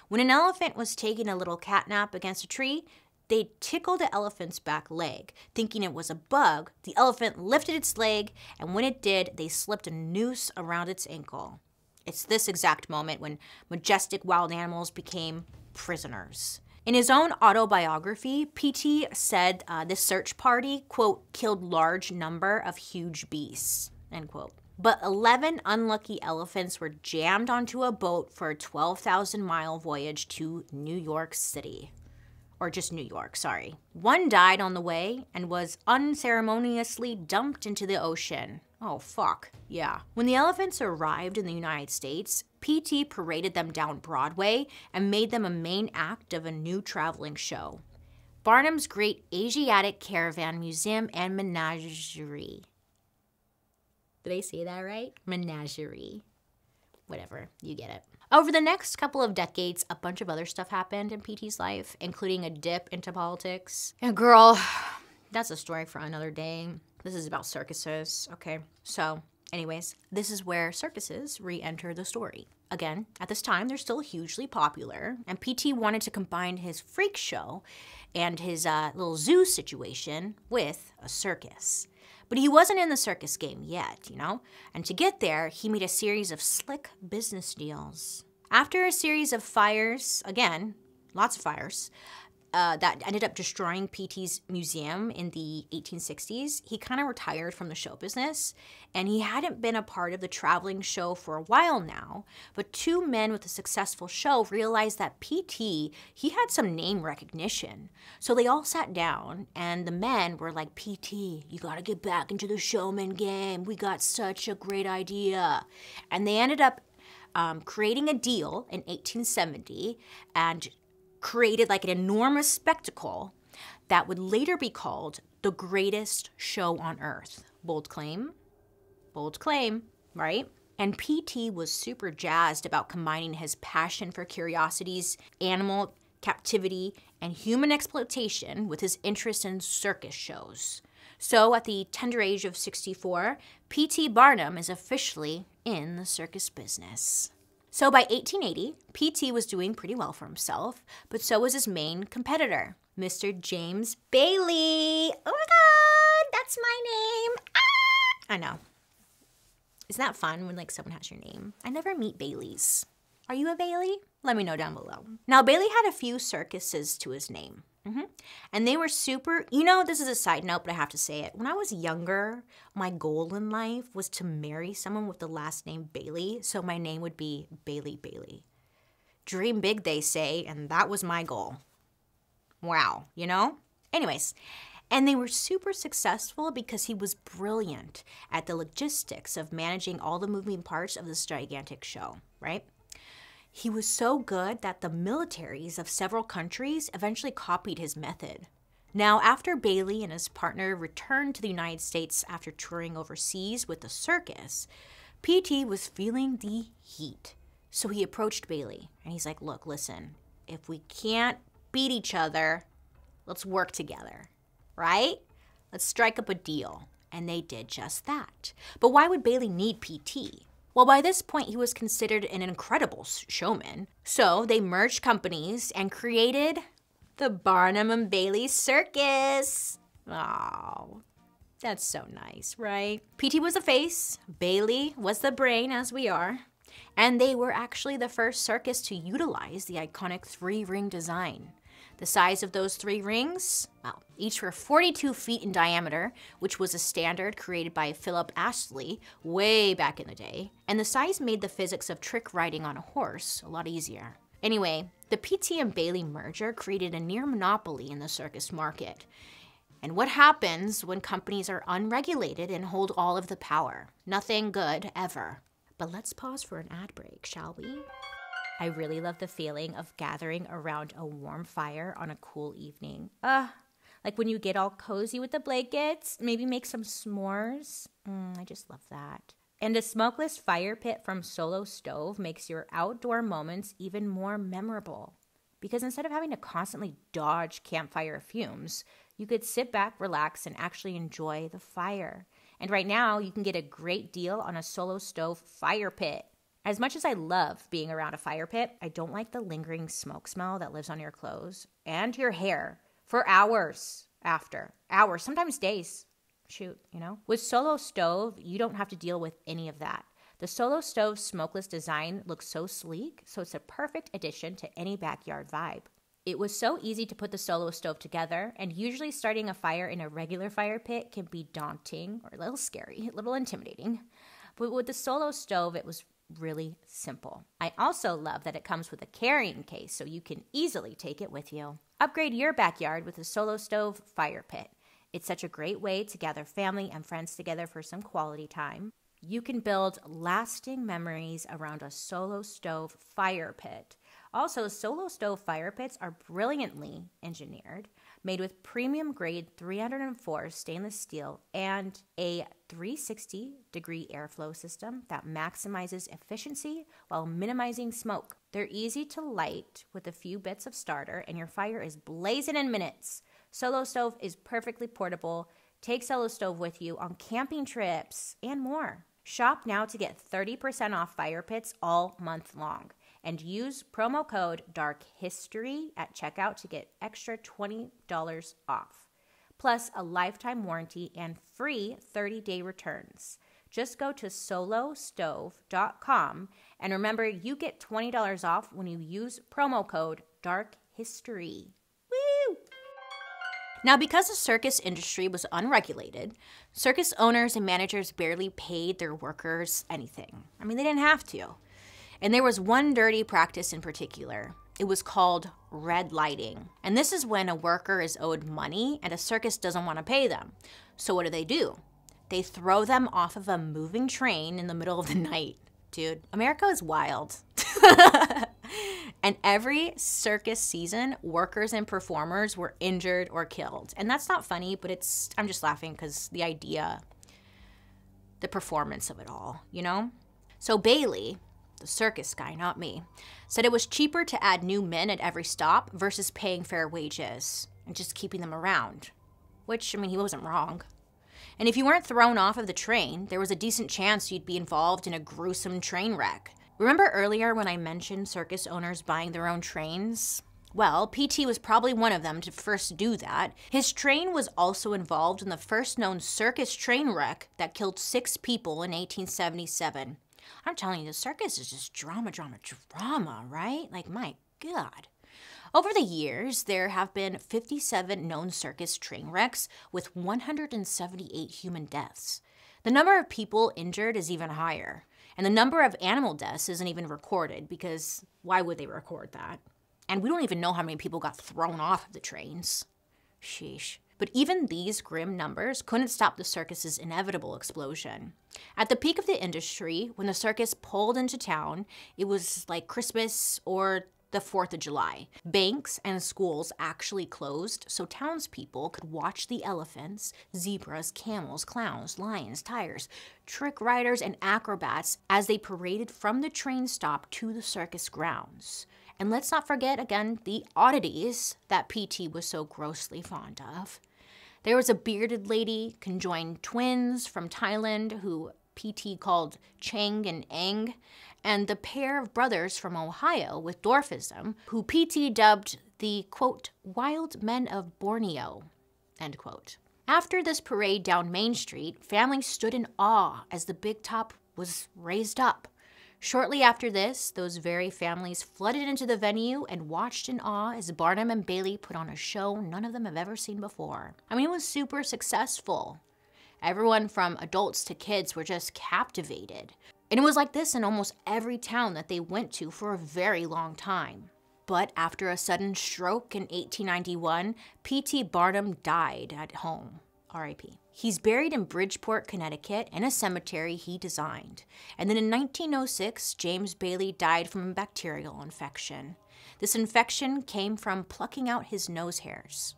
Speaker 1: When an elephant was taking a little catnap against a tree, they tickled the elephant's back leg. Thinking it was a bug, the elephant lifted its leg, and when it did, they slipped a noose around its ankle. It's this exact moment when majestic wild animals became prisoners. In his own autobiography, PT said this search party, quote, killed large number of huge beasts, end quote. But 11 unlucky elephants were jammed onto a boat for a 12,000-mile voyage to New York City. Or just New York, sorry. One died on the way and was unceremoniously dumped into the ocean. Oh, fuck. Yeah. When the elephants arrived in the United States, PT paraded them down Broadway and made them a main act of a new traveling show. Barnum's Great Asiatic Caravan Museum and Menagerie. Did I say that right? Menagerie. Whatever, you get it. Over the next couple of decades, a bunch of other stuff happened in PT's life, including a dip into politics. And girl, that's a story for another day. This is about circuses, okay? So, anyways, this is where circuses re-enter the story. Again, at this time, they're still hugely popular, and PT wanted to combine his freak show and his little zoo situation with a circus. But he wasn't in the circus game yet, you know? And to get there, he made a series of slick business deals. After a series of fires, again, lots of fires, that ended up destroying PT's museum in the 1860s, he kind of retired from the show business, and he hadn't been a part of the traveling show for a while now, but two men with a successful show realized that PT, he had some name recognition. So they all sat down, and the men were like, PT, you gotta get back into the showman game. We got such a great idea. And they ended up creating a deal in 1870 and created like an enormous spectacle that would later be called the greatest show on earth. Bold claim, right? And PT was super jazzed about combining his passion for curiosities, animal captivity, and human exploitation with his interest in circus shows. So at the tender age of 64, P.T. Barnum is officially in the circus business. So by 1880, P.T. was doing pretty well for himself, but so was his main competitor, Mr. James Bailey. Oh my God, that's my name. Ah! I know. Isn't that fun when like someone has your name? I never meet Baileys. Are you a Bailey? Let me know down below. Now, Bailey had a few circuses to his name. And they were super, you know, this is a side note, but I have to say it. When I was younger, my goal in life was to marry someone with the last name Bailey, so my name would be Bailey. Dream big, they say, and that was my goal. Wow, you know? Anyways, and they were super successful because he was brilliant at the logistics of managing all the moving parts of this gigantic show, right? He was so good that the militaries of several countries eventually copied his method. Now, after Bailey and his partner returned to the United States after touring overseas with the circus, P.T. was feeling the heat. So he approached Bailey, and he's like, look, listen, if we can't beat each other, let's work together, right? Let's strike up a deal. And they did just that. But why would Bailey need P.T.? Well, by this point, he was considered an incredible showman. So they merged companies and created the Barnum and Bailey Circus. Oh, that's so nice, right? PT was the face, Bailey was the brain, as we are. And they were actually the first circus to utilize the iconic 3-ring design. The size of those 3 rings, well, each were 42 feet in diameter, which was a standard created by Philip Astley way back in the day. And the size made the physics of trick riding on a horse a lot easier. Anyway, the PT and Bailey merger created a near monopoly in the circus market. And what happens when companies are unregulated and hold all of the power? Nothing good ever. But let's pause for an ad break, shall we? I really love the feeling of gathering around a warm fire on a cool evening. Like when you get all cozy with the blankets, maybe make some s'mores. I just love that. And a smokeless fire pit from Solo Stove makes your outdoor moments even more memorable. because instead of having to constantly dodge campfire fumes, you could sit back, relax, and actually enjoy the fire. And right now, you can get a great deal on a Solo Stove fire pit. As much as I love being around a fire pit, I don't like the lingering smoke smell that lives on your clothes and your hair for hours after. Hours, sometimes days. Shoot, you know? With Solo Stove, you don't have to deal with any of that. The Solo Stove smokeless design looks so sleek, so it's a perfect addition to any backyard vibe. It was so easy to put the Solo Stove together, and usually starting a fire in a regular fire pit can be daunting or a little scary, a little intimidating. But with the Solo Stove, it was really simple. I also love that it comes with a carrying case, so you can easily take it with you. Upgrade your backyard with a Solo Stove fire pit. It's such a great way to gather family and friends together for some quality time. You can build lasting memories around a Solo Stove fire pit. Also, Solo Stove fire pits are brilliantly engineered, made with premium grade 304 stainless steel and a 360-degree airflow system that maximizes efficiency while minimizing smoke. They're easy to light with a few bits of starter, and your fire is blazing in minutes. Solo Stove is perfectly portable. Take Solo Stove with you on camping trips and more. Shop now to get 30% off fire pits all month long. And use promo code DARKHISTORY at checkout to get extra $20 off. Plus a lifetime warranty and free 30-day returns. Just go to solostove.com and remember you get $20 off when you use promo code DARKHISTORY. Woo! Now, because the circus industry was unregulated, circus owners and managers barely paid their workers anything. I mean, they didn't have to. And there was one dirty practice in particular. It was called red lighting. And this is when a worker is owed money and a circus doesn't want to pay them. So what do? They throw them off of a moving train in the middle of the night. Dude, America is wild. And every circus season, workers and performers were injured or killed. And that's not funny, but I'm just laughing because the idea, the performance of it all, you know? So Bailey, the circus guy, not me, said it was cheaper to add new men at every stop versus paying fair wages and just keeping them around. Which, I mean, he wasn't wrong. And if you weren't thrown off of the train, there was a decent chance you'd be involved in a gruesome train wreck. Remember earlier when I mentioned circus owners buying their own trains? Well, PT was probably one of them to first do that. His train was also involved in the first known circus train wreck that killed 6 people in 1877. I'm telling you, the circus is just drama, right? Like, my God. Over the years, there have been 57 known circus train wrecks with 178 human deaths. The number of people injured is even higher. And the number of animal deaths isn't even recorded because why would they record that? And we don't even know how many people got thrown off of the trains. Sheesh. But even these grim numbers couldn't stop the circus's inevitable explosion. At the peak of the industry, when the circus pulled into town, it was like Christmas or the 4th of July. Banks and schools actually closed so townspeople could watch the elephants, zebras, camels, clowns, lions, tigers, trick riders, and acrobats as they paraded from the train stop to the circus grounds. And let's not forget, again, the oddities that PT was so grossly fond of. There was a bearded lady, conjoined twins from Thailand who PT called Chang and Eng, and the pair of brothers from Ohio with dwarfism, who PT dubbed the, quote, wild men of Borneo, end quote. After this parade down Main Street, families stood in awe as the big top was raised up. Shortly after this, those very families flooded into the venue and watched in awe as Barnum and Bailey put on a show none of them have ever seen before. I mean, it was super successful. Everyone from adults to kids were just captivated. And it was like this in almost every town that they went to for a very long time. But after a sudden stroke in 1891, P.T. Barnum died at home. R.I.P. He's buried in Bridgeport, Connecticut, in a cemetery he designed. And then in 1906, James Bailey died from a bacterial infection. This infection came from plucking out his nose hairs.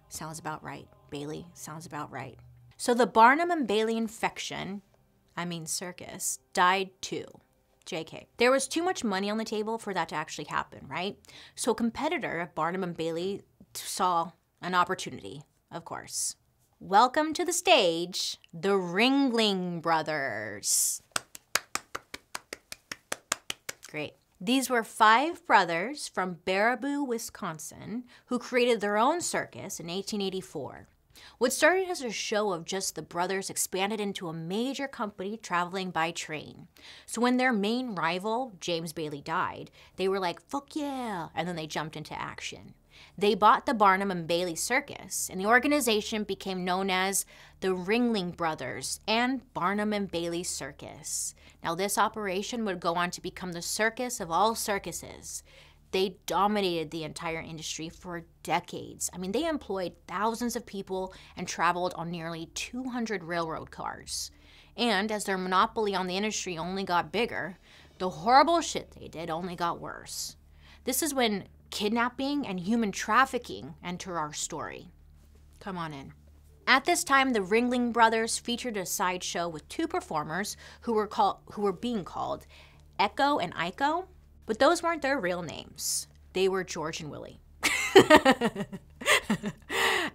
Speaker 1: Sounds about right, Bailey. Sounds about right. So the Barnum and Bailey infection, circus, died too. JK. There was too much money on the table for that to actually happen, right? So a competitor, Barnum and Bailey, saw an opportunity, of course. Welcome to the stage, the Ringling brothers. Great. These were 5 brothers from Baraboo, Wisconsin, who created their own circus in 1884. What started as a show of just the brothers expanded into a major company traveling by train. So when their main rival, James Bailey, died, they were like, fuck yeah, and then they jumped into action. They bought the Barnum and Bailey Circus, and the organization became known as the Ringling Brothers and Barnum and Bailey Circus. Now this operation would go on to become the circus of all circuses. They dominated the entire industry for decades. I mean, they employed thousands of people and traveled on nearly 200 railroad cars. And as their monopoly on the industry only got bigger, the horrible shit they did only got worse. This is when kidnapping and human trafficking enter our story. Come on in. At this time, the Ringling Brothers featured a sideshow with 2 performers who were being called Echo and Iko, but those weren't their real names. They were George and Willie.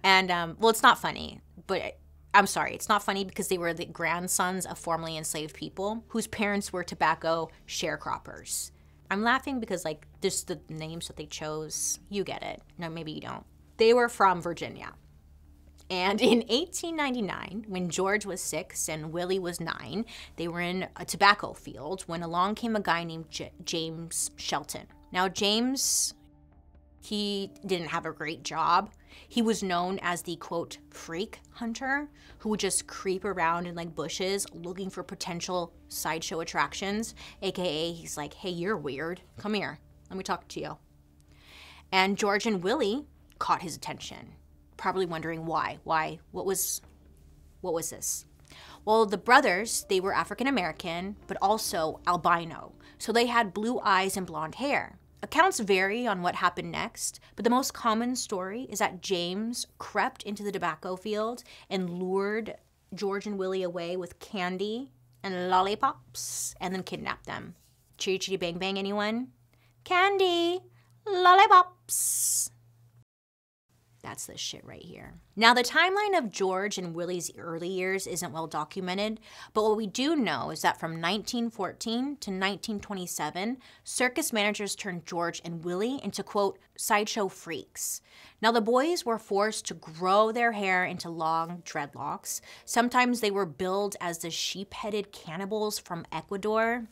Speaker 1: And, well, it's not funny, but I'm sorry, it's not funny because they were the grandsons of formerly enslaved people whose parents were tobacco sharecroppers. I'm laughing because, like, just the names that they chose, you get it. No, maybe you don't. They were from Virginia. And in 1899, when George was 6 and Willie was 9, they were in a tobacco field when along came a guy named James Shelton. Now, James, he didn't have a great job. He was known as the, quote, freak hunter, who would just creep around in, like, bushes looking for potential sideshow attractions, aka he's like, hey, you're weird. Come here. Let me talk to you. And George and Willie caught his attention. Probably wondering why. What was this? Well, the brothers, they were African American, but also albino. So they had blue eyes and blonde hair. Accounts vary on what happened next, but the most common story is that James crept into the tobacco field and lured George and Willie away with candy and lollipops and then kidnapped them. Chitty chitty bang bang, anyone? Candy, lollipops. That's this shit right here. Now, the timeline of George and Willie's early years isn't well documented, but what we do know is that from 1914 to 1927, circus managers turned George and Willie into, quote, sideshow freaks. Now, the boys were forced to grow their hair into long dreadlocks. Sometimes they were billed as the sheep-headed cannibals from Ecuador.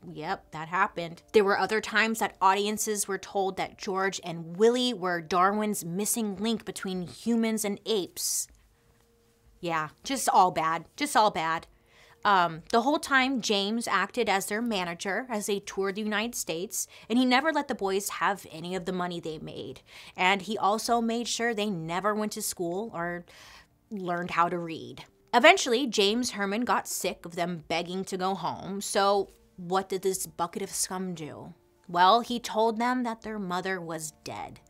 Speaker 1: Yep, that happened. There were other times that audiences were told that George and Willie were Darwin's missing link between humans and apes. Yeah, just all bad. The whole time, James acted as their manager as they toured the United States, and he never let the boys have any of the money they made. And he also made sure they never went to school or learned how to read. Eventually, James Herman got sick of them begging to go home, so what did this bucket of scum do? Well, he told them that their mother was dead.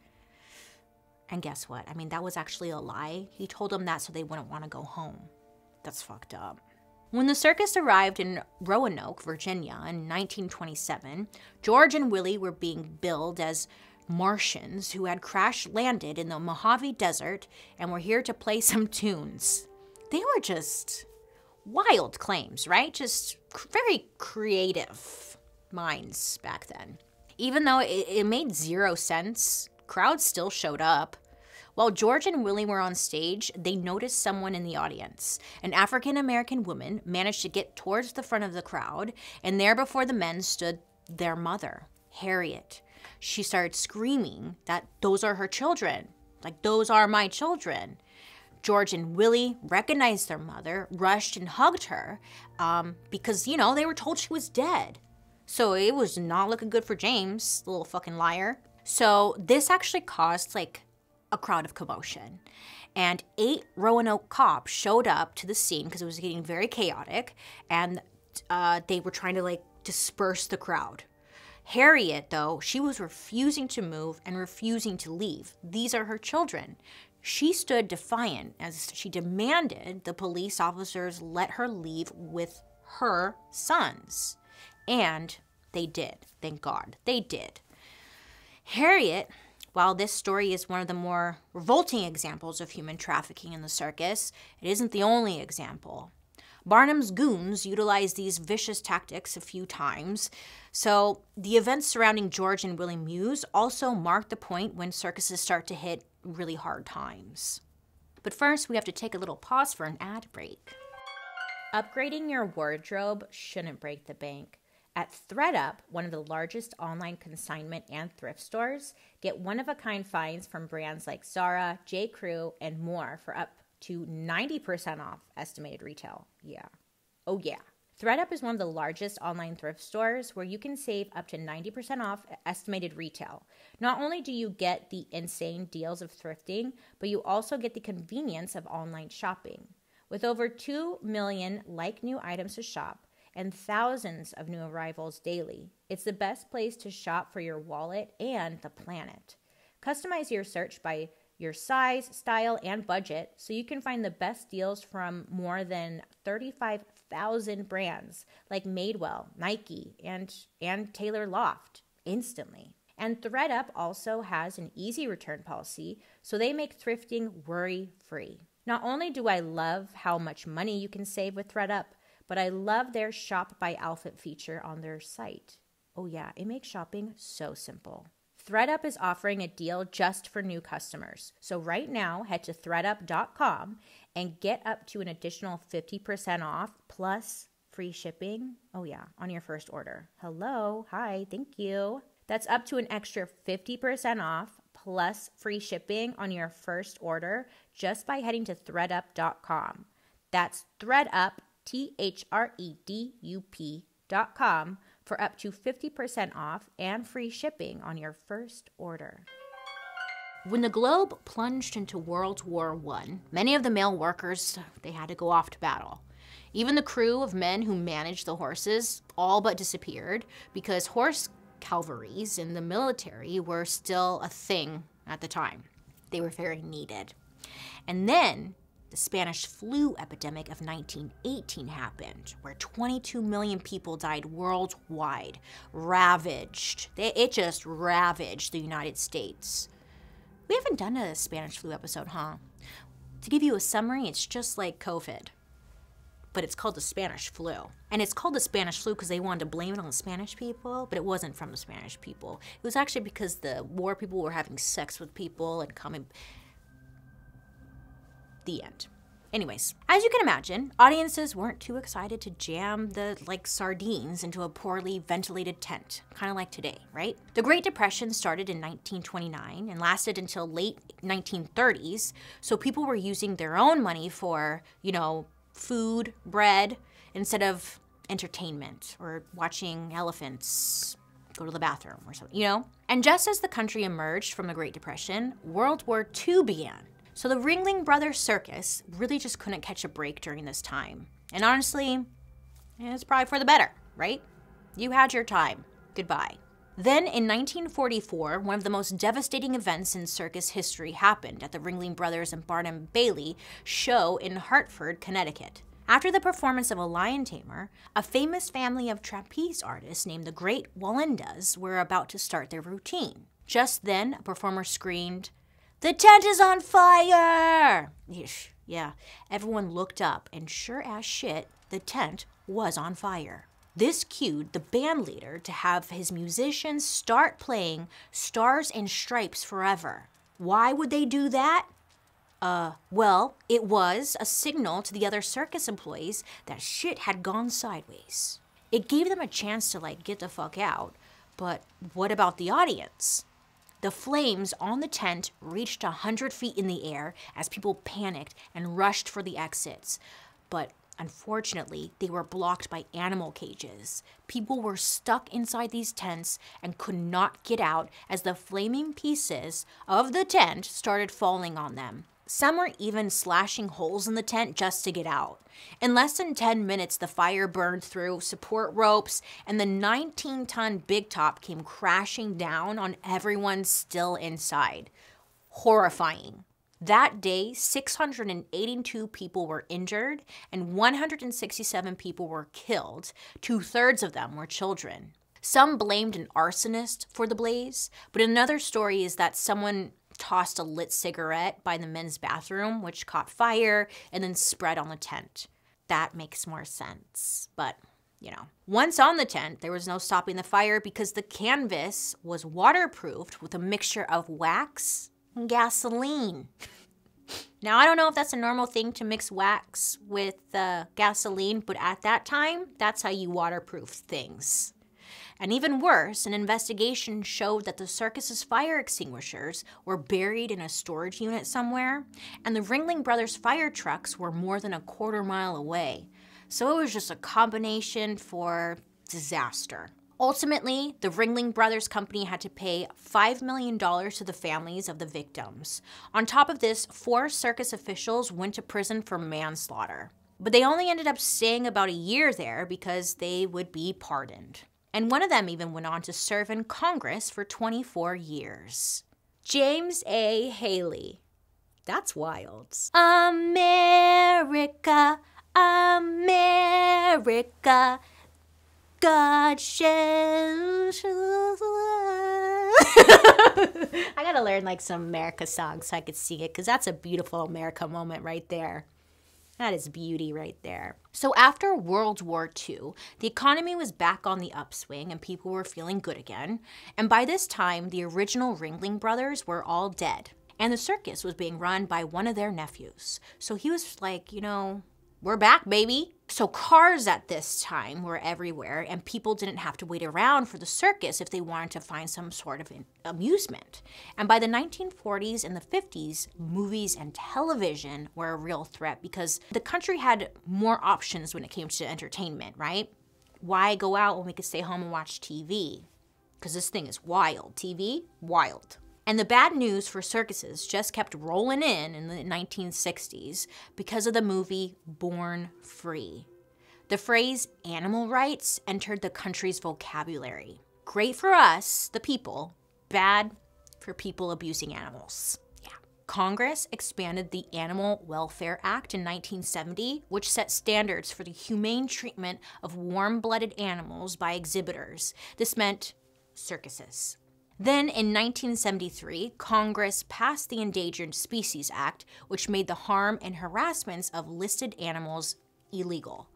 Speaker 1: And guess what? I mean, that was actually a lie. He told them that so they wouldn't want to go home. That's fucked up. When the circus arrived in Roanoke, Virginia in 1927, George and Willie were being billed as Martians who had crash-landed in the Mojave Desert and were here to play some tunes. They were just wild claims, right? Just very creative minds back then. Even though it made 0 sense, crowds still showed up. While George and Willie were on stage, they noticed someone in the audience. An African-American woman managed to get towards the front of the crowd, and there before the men stood their mother, Harriet. She started screaming that those are her children, like, those are my children. George and Willie recognized their mother, rushed and hugged her because, you know, they were told she was dead. So it was not looking good for James, the little fucking liar. So this actually caused, like, a crowd of commotion. And 8 Roanoke cops showed up to the scene because it was getting very chaotic, and they were trying to, like, disperse the crowd. Harriet, though, she was refusing to move and refusing to leave. These are her children. She stood defiant as she demanded the police officers let her leave with her sons. And they did. Thank God. They did. Harriet, while this story is one of the more revolting examples of human trafficking in the circus, it isn't the only example. Barnum's goons utilized these vicious tactics a few times, so the events surrounding George and Willie Muse also mark the point when circuses start to hit really hard times. But first, we have to take a little pause for an ad break. Upgrading your wardrobe shouldn't break the bank. At ThredUp, one of the largest online consignment and thrift stores, get one-of-a-kind finds from brands like Zara, J.Crew, and more for up to 90% off estimated retail. Yeah. Oh yeah. ThredUp is one of the largest online thrift stores where you can save up to 90% off estimated retail. Not only do you get the insane deals of thrifting, but you also get the convenience of online shopping. With over 2 million like-new items to shop and thousands of new arrivals daily, it's the best place to shop for your wallet and the planet. Customize your search by your size, style, and budget so you can find the best deals from more than 35,000 brands like Madewell, Nike, and Taylor Loft instantly. And ThredUp also has an easy return policy, so they make thrifting worry-free. Not only do I love how much money you can save with ThredUp, but I love their Shop by Outfit feature on their site. Oh yeah, it makes shopping so simple. ThredUp is offering a deal just for new customers. So right now, head to thredup.com and get up to an additional 50% off plus free shipping. Oh yeah, on your first order. Hello, hi, thank you. That's up to an extra 50% off plus free shipping on your first order just by heading to thredup.com. That's thredup, THREDUP.com for up to 50% off and free shipping on your first order. When the globe plunged into World War I, many of the male workers, they had to go off to battle. Even the crew of men who managed the horses all but disappeared because horse cavalries in the military were still a thing at the time. They were very needed. And then the Spanish flu epidemic of 1918 happened, where 22 million people died worldwide, it just ravaged the United States. We haven't done a Spanish flu episode, huh? To give you a summary, it's just like COVID, but it's called the Spanish flu. And it's called the Spanish flu because they wanted to blame it on the Spanish people, but it wasn't from the Spanish people. It was actually because the war people were having sex with people and coming. The end. Anyways, as you can imagine, audiences weren't too excited to jam the sardines into a poorly ventilated tent, kind of like today, right? The Great Depression started in 1929 and lasted until late 1930s, so people were using their own money for, food, bread, instead of entertainment or watching elephants go to the bathroom or something, And just as the country emerged from the Great Depression, World War II began. So the Ringling Brothers Circus really just couldn't catch a break during this time. And honestly, it's probably for the better, right? You had your time. Goodbye. Then in 1944, one of the most devastating events in circus history happened at the Ringling Brothers and Barnum Bailey show in Hartford, Connecticut. After the performance of A Lion Tamer, a famous family of trapeze artists named the Great Wallendas were about to start their routine. Just then, a performer screamed, "The tent is on fire!" Yeah, everyone looked up, and sure as shit, the tent was on fire. This cued the band leader to have his musicians start playing Stars and Stripes Forever. Why would they do that? Well, it was a signal to the other circus employees that shit had gone sideways. It gave them a chance to, get the fuck out, but what about the audience? The flames on the tent reached 100 feet in the air as people panicked and rushed for the exits. But unfortunately, they were blocked by animal cages. People were stuck inside these tents and could not get out as the flaming pieces of the tent started falling on them. Some were even slashing holes in the tent just to get out. In less than 10 minutes, the fire burned through support ropes, and the 19-ton big top came crashing down on everyone still inside. Horrifying. That day, 682 people were injured and 167 people were killed. 2/3 of them were children. Some blamed an arsonist for the blaze, but another story is that someone tossed a lit cigarette by the men's bathroom, which caught fire and then spread on the tent. That makes more sense, but you know. Once on the tent, there was no stopping the fire because the canvas was waterproofed with a mixture of wax and gasoline. Now, I don't know if that's a normal thing to mix wax with gasoline, but at that time, that's how you waterproof things. And even worse, an investigation showed that the circus's fire extinguishers were buried in a storage unit somewhere, and the Ringling Brothers fire trucks were more than a quarter mile away. So it was just a combination for disaster. Ultimately, the Ringling Brothers Company had to pay $5 million to the families of the victims. On top of this, 4 circus officials went to prison for manslaughter. But they only ended up staying about a year there because they would be pardoned. And one of them even went on to serve in Congress for 24 years. James A. Haley. That's wild. America, America, God shows. I gotta learn like some America songs so I could sing it, because that's a beautiful America moment right there. That is beauty right there. So after World War II, the economy was back on the upswing and people were feeling good again. And by this time, the original Ringling Brothers were all dead. And the circus was being run by one of their nephews. So he was like, you know, we're back, baby. So cars at this time were everywhere, and people didn't have to wait around for the circus if they wanted to find some sort of amusement. And by the 1940s and the 50s, movies and television were a real threat because the country had more options when it came to entertainment, right? Why go out when we could stay home and watch TV? Because this thing is wild. TV, wild. And the bad news for circuses just kept rolling in the 1960s because of the movie Born Free. The phrase animal rights entered the country's vocabulary. Great for us, the people, bad for people abusing animals. Yeah. Congress expanded the Animal Welfare Act in 1970, which set standards for the humane treatment of warm-blooded animals by exhibitors. This meant circuses. Then in 1973, Congress passed the Endangered Species Act, which made the harm and harassments of listed animals illegal.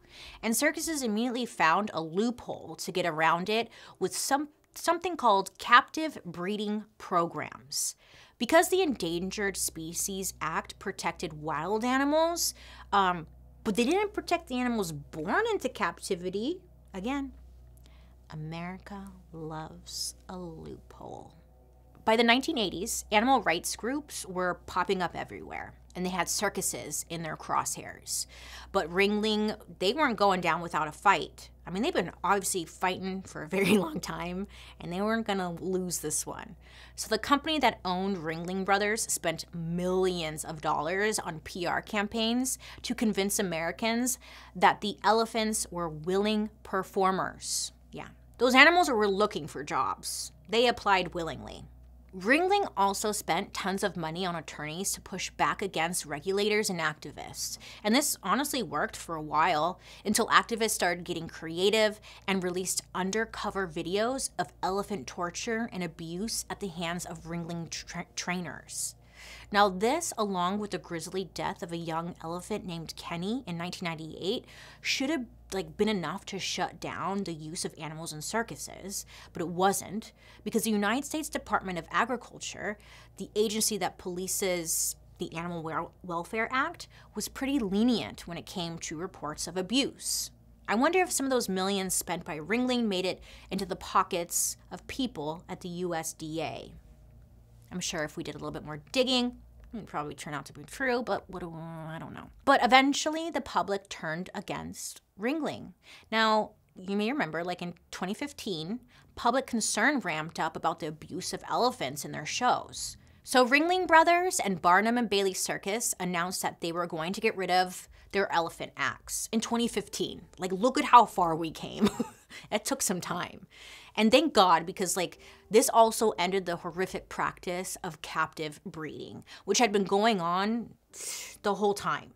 Speaker 1: And circuses immediately found a loophole to get around it with something called captive breeding programs. Because the Endangered Species Act protected wild animals, but they didn't protect the animals born into captivity. Again, America loves a loophole. By the 1980s, animal rights groups were popping up everywhere, and they had circuses in their crosshairs. But Ringling, they weren't going down without a fight. I mean, they've been obviously fighting for a very long time, and they weren't gonna lose this one. So the company that owned Ringling Brothers spent millions of dollars on PR campaigns to convince Americans that the elephants were willing performers. Yeah. Those animals were looking for jobs. They applied willingly. Ringling also spent tons of money on attorneys to push back against regulators and activists. And this honestly worked for a while until activists started getting creative and released undercover videos of elephant torture and abuse at the hands of Ringling trainers. Now this, along with the grisly death of a young elephant named Kenny in 1998, should have been enough to shut down the use of animals in circuses, but it wasn't, because the United States Department of Agriculture, the agency that polices the Animal Welfare Act, was pretty lenient when it came to reports of abuse. I wonder if some of those millions spent by Ringling made it into the pockets of people at the USDA. I'm sure if we did a little bit more digging, it would probably turn out to be true, but I don't know. But eventually, the public turned against Ringling. Now, you may remember, like in 2015, public concern ramped up about the abuse of elephants in their shows. So Ringling Brothers and Barnum and Bailey Circus announced that they were going to get rid of their elephant acts in 2015. Like, look at how far we came. It took some time. And thank God, because like this also ended the horrific practice of captive breeding, which had been going on the whole time.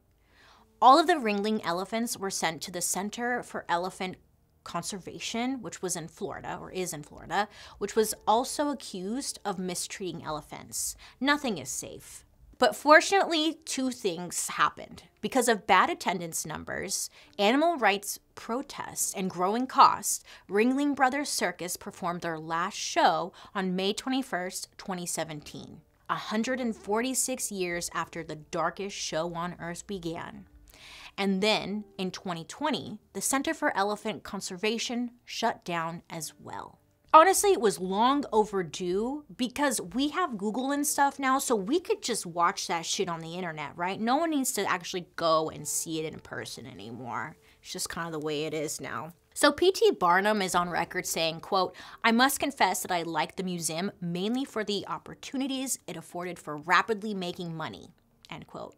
Speaker 1: All of the ringling elephants were sent to the Center for Elephant Conservation, which was in Florida, or is in Florida, which was also accused of mistreating elephants. Nothing is safe. But fortunately, two things happened. Because of bad attendance numbers, animal rights protests, and growing costs, Ringling Brothers Circus performed their last show on May 21st, 2017, 146 years after the darkest show on Earth began. And then, in 2020, the Center for Elephant Conservation shut down as well. Honestly, it was long overdue because we have Google and stuff now, so we could just watch that shit on the internet, right? No one needs to actually go and see it in person anymore. It's just kind of the way it is now. So P.T. Barnum is on record saying, quote, "I must confess that I like the museum mainly for the opportunities it afforded for rapidly making money," end quote.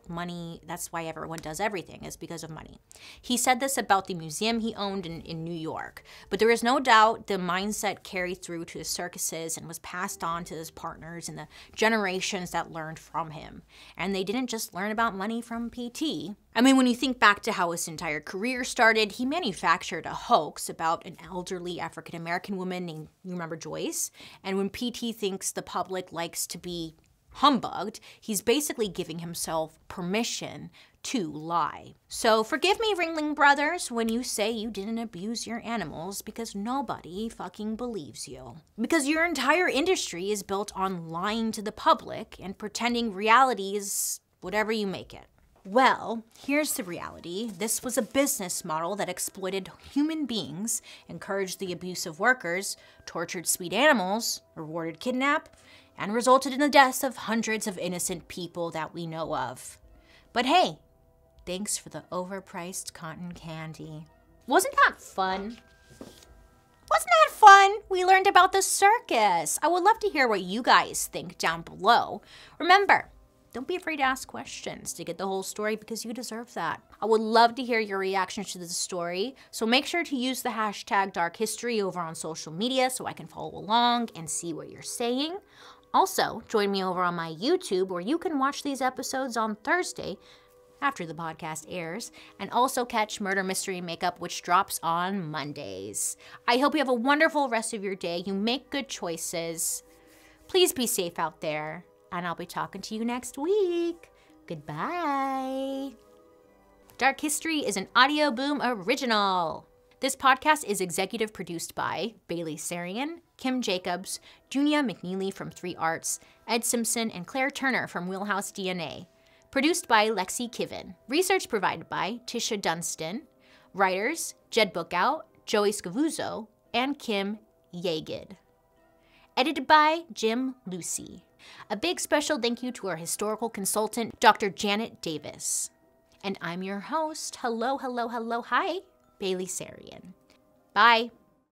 Speaker 1: Money, that's why everyone does everything, is because of money. He said this about the museum he owned in New York, but there is no doubt the mindset carried through to the circuses and was passed on to his partners and the generations that learned from him. And they didn't just learn about money from PT. I mean, when you think back to how his entire career started, he manufactured a hoax about an elderly African-American woman named, you remember Joyce? And when PT thinks the public likes to be humbugged, he's basically giving himself permission to lie. So forgive me, Ringling Brothers, when you say you didn't abuse your animals, because nobody fucking believes you. Because your entire industry is built on lying to the public and pretending reality is whatever you make it. Well, here's the reality. This was a business model that exploited human beings, encouraged the abuse of workers, tortured sweet animals, rewarded kidnap, and resulted in the deaths of hundreds of innocent people that we know of. But hey, thanks for the overpriced cotton candy. Wasn't that fun? Wasn't that fun? We learned about the circus. I would love to hear what you guys think down below. Remember, don't be afraid to ask questions to get the whole story because you deserve that. I would love to hear your reactions to this story, so make sure to use the hashtag Dark History over on social media so I can follow along and see what you're saying. Also, join me over on my YouTube where you can watch these episodes on Thursday after the podcast airs, and also catch Murder Mystery Makeup, which drops on Mondays. I hope you have a wonderful rest of your day. You make good choices. Please be safe out there, and I'll be talking to you next week. Goodbye. Dark History is an Audio Boom original. This podcast is executive produced by BaileySarian, Kim Jacobs, Junia McNeely from 3 Arts, Ed Simpson, and Claire Turner from Wheelhouse DNA. Produced by Lexi Kiven. Research provided by Tisha Dunstan. Writers, Jed Bookout, Joey Scavuzzo, and Kim Yagid. Edited by Jim Lucy. A big special thank you to our historical consultant, Dr. Janet Davis. And I'm your host, hi, BaileySarian. Bye.